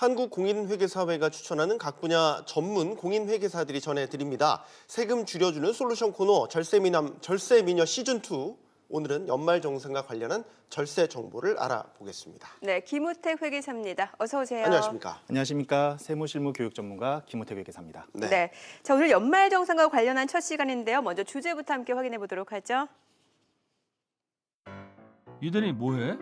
한국공인회계사회가 추천하는 각 분야 전문 공인회계사들이 전해드립니다. 세금 줄여주는 솔루션 코너 절세미녀 시즌2. 오늘은 연말정산과 관련한 절세 정보를 알아보겠습니다. 네, 김우택 회계사입니다. 어서 오세요. 안녕하십니까. 안녕하십니까. 세무실무 교육 전문가 김우택 회계사입니다. 네. 자, 오늘 연말정산과 관련한 첫 시간인데요. 먼저 주제부터 함께 확인해 보도록 하죠. 이들이 뭐해?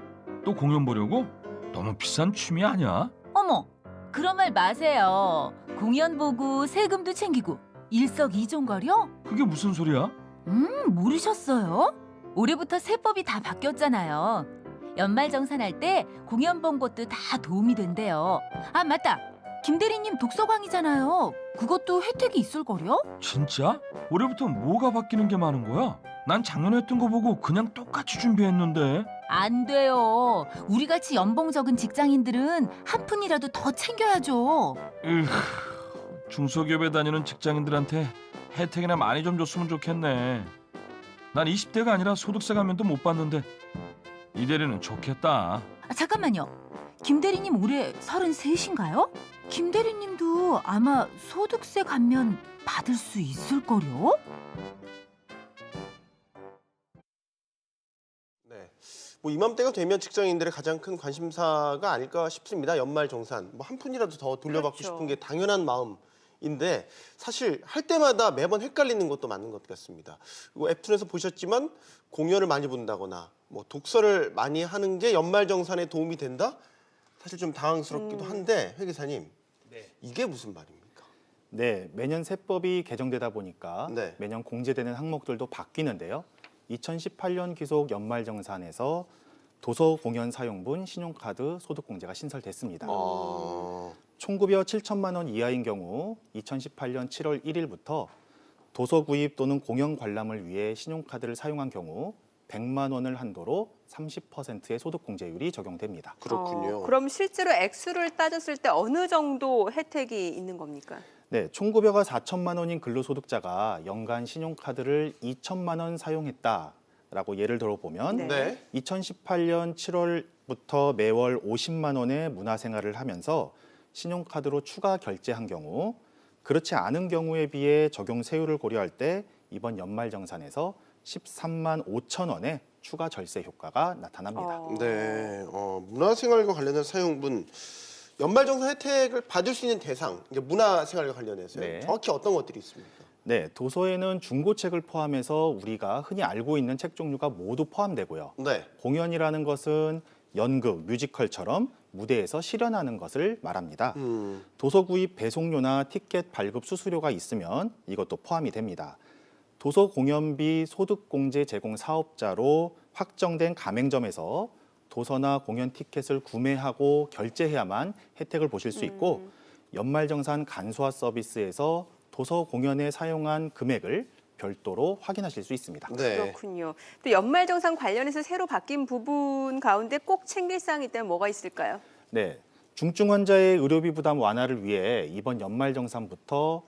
또 공연 보려고? 너무 비싼 취미 아니야? 어머, 그런 말 마세요. 공연 보고 세금도 챙기고 일석이조인걸요? 그게 무슨 소리야? 모르셨어요? 올해부터 세법이 다 바뀌었잖아요. 연말정산할 때 공연 본 것도 다 도움이 된대요. 아, 맞다. 김 대리님 독서광이잖아요. 그것도 혜택이 있을걸요? 진짜? 올해부터 뭐가 바뀌는 게 많은 거야? 난 작년에 했던 거 보고 그냥 똑같이 준비했는데. 안 돼요. 우리같이 연봉 적은 직장인들은 한 푼이라도 더 챙겨야죠. 중소기업에 다니는 직장인들한테 혜택이나 많이 좀 줬으면 좋겠네. 난 20대가 아니라 소득세 감면도 못 받는데 이 대리는 좋겠다. 아, 잠깐만요. 김 대리님 올해 33인가요? 김 대리님도 아마 소득세 감면 받을 수 있을걸요? 네, 이맘때가 되면 직장인들의 가장 큰 관심사가 아닐까 싶습니다. 연말정산. 한 푼이라도 더 돌려받고 그렇죠. 싶은 게 당연한 마음인데 사실 할 때마다 매번 헷갈리는 것도 맞는 것 같습니다. 그리고 웹툰에서 보셨지만 공연을 많이 본다거나 독서를 많이 하는 게 연말정산에 도움이 된다? 사실 좀 당황스럽기도 한데 회계사님, 이게 무슨 말입니까? 네, 매년 세법이 개정되다 보니까 네. 매년 공제되는 항목들도 바뀌는데요. 2018년 기속 연말정산에서 도서 공연 사용분 신용카드 소득공제가 신설됐습니다. 총급여 7천만 원 이하인 경우 2018년 7월 1일부터 도서 구입 또는 공연 관람을 위해 신용카드를 사용한 경우 100만 원을 한도로 30%의 소득공제율이 적용됩니다. 그렇군요. 그럼 실제로 액수를 따졌을 때 어느 정도 혜택이 있는 겁니까? 네, 총급여가 4천만 원인 근로소득자가 연간 신용카드를 2천만 원 사용했다라고 예를 들어보면 네. 2018년 7월부터 매월 50만 원의 문화생활을 하면서 신용카드로 추가 결제한 경우 그렇지 않은 경우에 비해 적용 세율을 고려할 때 이번 연말정산에서 13만 5천 원의 추가 절세 효과가 나타납니다. 네, 문화생활과 관련된 사용분, 연말정산 혜택을 받을 수 있는 대상, 이제 문화생활과 관련해서요. 네. 정확히 어떤 것들이 있습니까? 네, 도서에는 중고책을 포함해서 우리가 흔히 알고 있는 책 종류가 모두 포함되고요. 네. 공연이라는 것은 연극, 뮤지컬처럼 무대에서 실현하는 것을 말합니다. 도서 구입 배송료나 티켓 발급 수수료가 있으면 이것도 포함이 됩니다. 도서 공연비 소득공제 제공 사업자로 확정된 가맹점에서 도서나 공연 티켓을 구매하고 결제해야만 혜택을 보실 수 있고 연말정산 간소화 서비스에서 도서 공연에 사용한 금액을 별도로 확인하실 수 있습니다. 네. 그렇군요. 또 연말정산 관련해서 새로 바뀐 부분 가운데 꼭 챙길 사항이 있다면 뭐가 있을까요? 네, 중증 환자의 의료비 부담 완화를 위해 이번 연말정산부터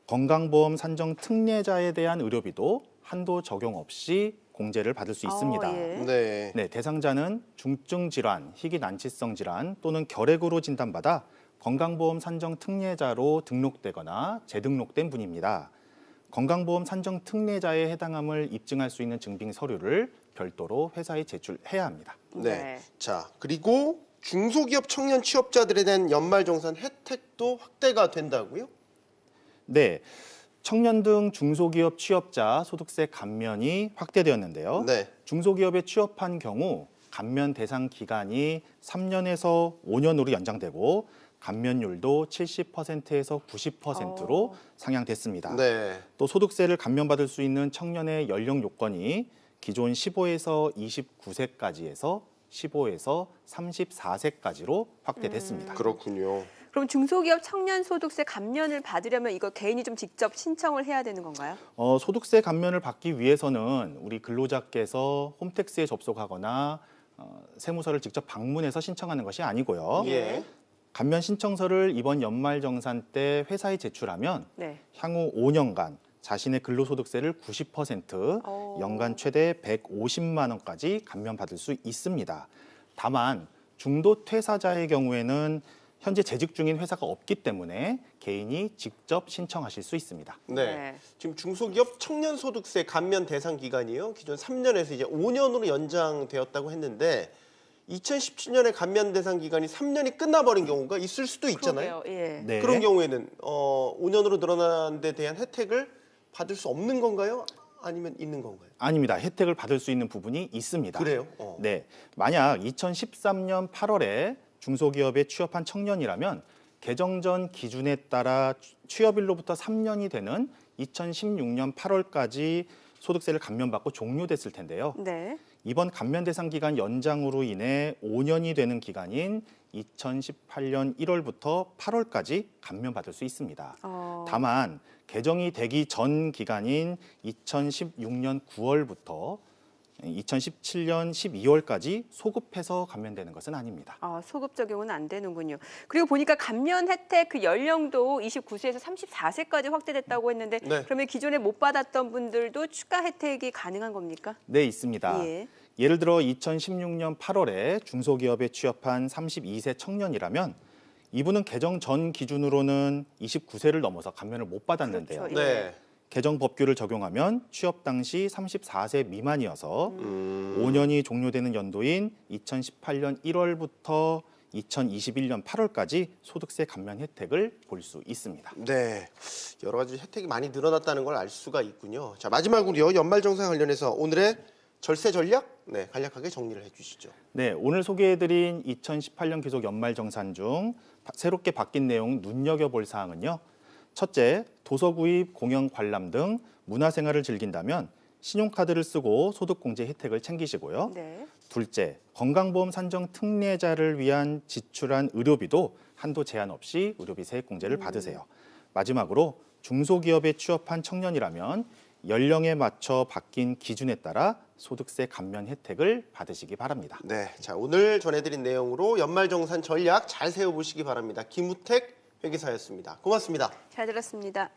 건강보험 산정 특례자에 대한 의료비도 한도 적용 없이 공제를 받을 수 있습니다. 네. 네, 대상자는 중증 질환, 희귀 난치성 질환 또는 결핵으로 진단받아 건강보험 산정 특례자로 등록되거나 재등록된 분입니다. 건강보험 산정 특례자에 해당함을 입증할 수 있는 증빙 서류를 별도로 회사에 제출해야 합니다. 네. 자, 그리고 중소기업 청년 취업자들에 대한 연말정산 혜택도 확대가 된다고요? 네, 청년 등 중소기업 취업자 소득세 감면이 확대되었는데요. 네. 중소기업에 취업한 경우 감면 대상 기간이 3년에서 5년으로 연장되고 감면율도 70%에서 90%로 상향됐습니다. 네. 또 소득세를 감면받을 수 있는 청년의 연령 요건이 기존 15에서 29세까지에서 15에서 34세까지로 확대됐습니다. 그렇군요. 그럼 중소기업 청년 소득세 감면을 받으려면 이거 개인이 좀 직접 신청을 해야 되는 건가요? 소득세 감면을 받기 위해서는 우리 근로자께서 홈택스에 접속하거나 세무서를 직접 방문해서 신청하는 것이 아니고요. 예. 감면 신청서를 이번 연말정산 때 회사에 제출하면 향후 5년간 자신의 근로소득세를 90%, 연간 최대 150만 원까지 감면받을 수 있습니다. 다만 중도 퇴사자의 경우에는 현재 재직 중인 회사가 없기 때문에 개인이 직접 신청하실 수 있습니다. 네. 지금 중소기업 청년소득세 감면 대상 기간이요. 기존 3년에서 이제 5년으로 연장되었다고 했는데 2017년에 감면 대상 기간이 3년이 끝나버린 경우가 있을 수도 있잖아요. 그러게요. 예. 네. 그런 경우에는 5년으로 늘어난 데 대한 혜택을 받을 수 없는 건가요? 아니면 있는 건가요? 아닙니다. 혜택을 받을 수 있는 부분이 있습니다. 그래요? 네. 만약 2013년 8월에 중소기업에 취업한 청년이라면 개정 전 기준에 따라 취업일로부터 3년이 되는 2016년 8월까지 소득세를 감면받고 종료됐을 텐데요. 네. 이번 감면 대상 기간 연장으로 인해 5년이 되는 기간인 2018년 1월부터 8월까지 감면받을 수 있습니다. 다만 개정이 되기 전 기간인 2016년 9월부터 2017년 12월까지 소급해서 감면되는 것은 아닙니다. 소급 적용은 안 되는군요. 그리고 보니까 감면 혜택 그 연령도 29세에서 34세까지 확대됐다고 했는데 네. 그러면 기존에 못 받았던 분들도 추가 혜택이 가능한 겁니까? 네, 있습니다. 예. 예를 들어 2016년 8월에 중소기업에 취업한 32세 청년이라면 이분은 개정 전 기준으로는 29세를 넘어서 감면을 못 받았는데요. 그렇죠. 네. 개정 법규를 적용하면 취업 당시 34세 미만이어서 5년이 종료되는 연도인 2018년 1월부터 2021년 8월까지 소득세 감면 혜택을 볼 수 있습니다. 네. 여러 가지 혜택이 많이 늘어났다는 걸 알 수가 있군요. 자, 마지막으로요. 연말정산 관련해서 오늘의 절세 전략 간략하게 정리를 해주시죠. 네, 오늘 소개해드린 2018년 기속 연말정산 중 새롭게 바뀐 내용 눈여겨볼 사항은요. 첫째, 도서 구입, 공연 관람 등 문화생활을 즐긴다면 신용카드를 쓰고 소득공제 혜택을 챙기시고요. 네. 둘째, 건강보험 산정 특례자를 위한 지출한 의료비도 한도 제한 없이 의료비 세액공제를 받으세요. 마지막으로 중소기업에 취업한 청년이라면 연령에 맞춰 바뀐 기준에 따라 소득세 감면 혜택을 받으시기 바랍니다. 네. 자, 오늘 전해드린 내용으로 연말정산 전략 잘 세워보시기 바랍니다. 김우택 회계사였습니다. 고맙습니다. 잘 들었습니다.